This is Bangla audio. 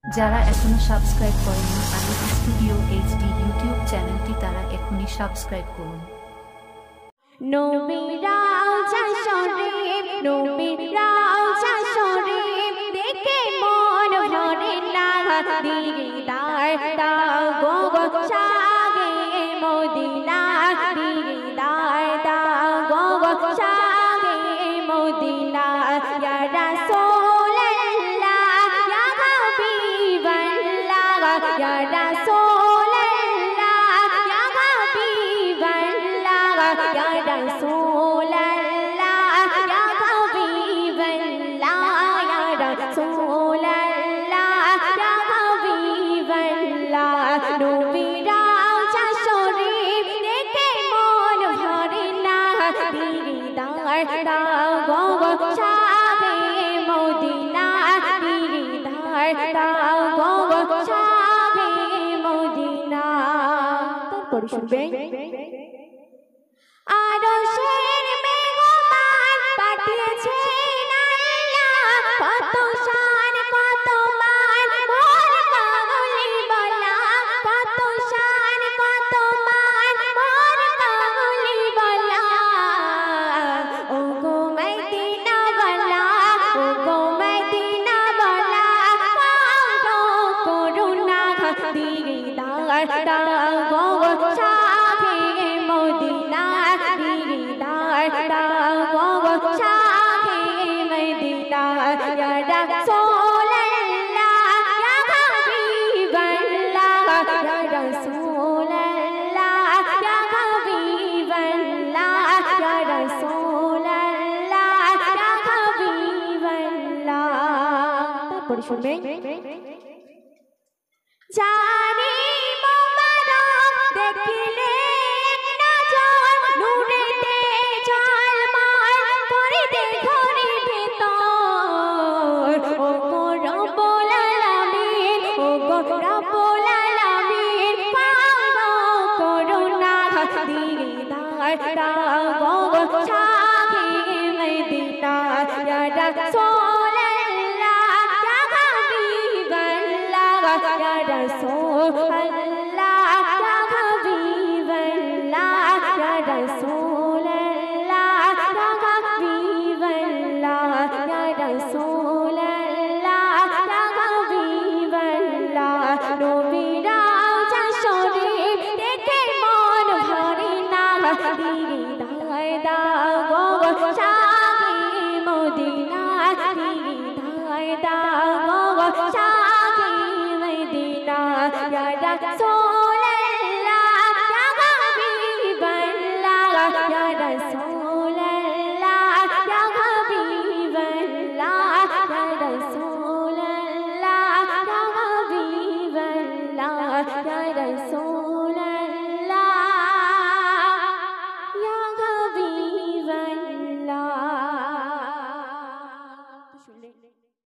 যারা এখনো সাবস্ক্রাইব করেনি আনিস স্টুডিও এইচডি ইউটিউব চ্যানেলটি তারা এখনই সাবস্ক্রাইব করুন। নবীরা শরীফ নবীরা শরীফ দেখে মন ভরে না দিদার দাও গো সাগে মদিনা দিদার দাও গো সাগে মদিনা ইয়া রাসূলুল্লাহ ইয়া হাবিবাল্লাহ ইয়া রাসূলুল্লাহ ইয়া হাবিবাল্লাহ ইয়া রাসূলুল্লাহ ইয়া হাবিবাল্লাহ ইয়া রাসূলুল্লাহ ইয়া হাবিবাল্লাহ নবীরা শরীফ দেখে মন ভরে না দিদার দাও গো সাগে মদিনা দিদার দাও গো সাগে মদিনা। তারপরে শুনবেন আরশের মেহমান পাঠিয়েছেন আল্লাহ কত শান কত মান মোর কাবুলি বলা কত শান কত মান মোর কাবুলি বলা ও গো মদিনা বলা ও গো মদিনা বলা করুণা দিদার দাও গো সাগে মদিনা দিদার দাও গো সাগে মদিনা ইয়া রাসূলুল্লাহ ইয়া হাবিবাল্লাহ ইয়া রাসূলুল্লাহ ইয়া হাবিবাল্লাহ ইয়া রাসূলুল্লাহ ইয়া হাবিবাল্লাহ। তারপরে শুনবেন জানি মোবারক দেখিলে নজর নূরেতে ঝলমল করিতে ঘরে ভেতর ও গো রব্বুল আলামিন ও গো রব্বুল আলামিন করুণা দিদার দাও গো সাগে মদিনা ইয়া রাসূলুল্লাহ ইয়া হাবিবাল্লাহ ইয়া রাসূলুল্লাহ